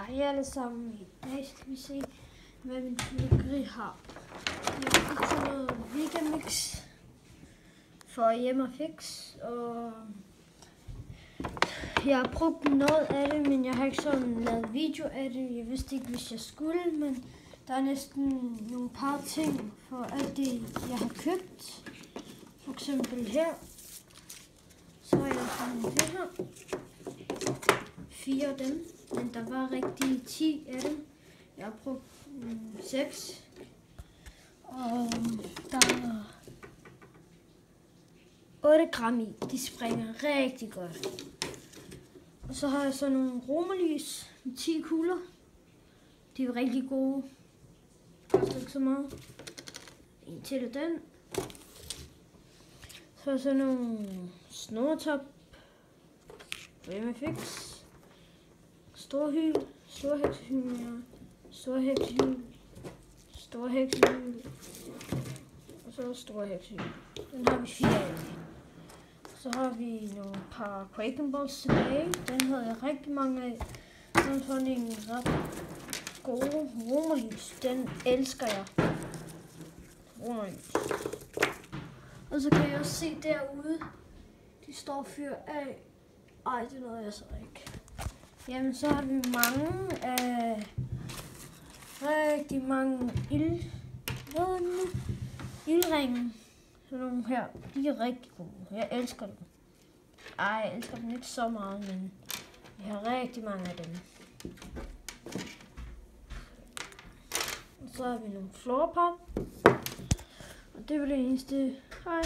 Hej alle sammen. I dag skal vi se, hvad min fyrværkeri har. Jeg har brugt sådan noget Vigamix for hjem og fix, og jeg har brugt noget af det, men jeg har ikke sådan lavet video af det. Jeg vidste ikke, hvis jeg skulle, men der er næsten nogle par ting for alt det, jeg har købt. For eksempel her, så har jeg sådan det her. 4 af dem, men der var rigtig 10 af dem. Jeg har brugt 6. Og der er 8 gram i. De springer rigtig godt. Og så har jeg så nogle romerlys med 10 kugler. De er rigtig gode. Koster ikke så meget. En til den. Så er der nogle snortop. Fix. Storhyl, storheksehyl, storheksehyl, og så storheksehyl. Den har vi 4 af. Så har vi nogle par Quaken Balls tilbage. Den havde jeg rigtig mange af. Den er sådan en ret god romerlys. Den elsker jeg. Romerlys. Og så kan jeg også se derude, de står fyr af. Ej, det nåede jeg så ikke. Jamen, så har vi rigtig mange ildringe. Sådan nogle her, de er rigtig gode. Jeg elsker dem. Ej, jeg elsker dem ikke så meget, men jeg har rigtig mange af dem. Og så har vi nogle florpop. Og det var det eneste. Hej.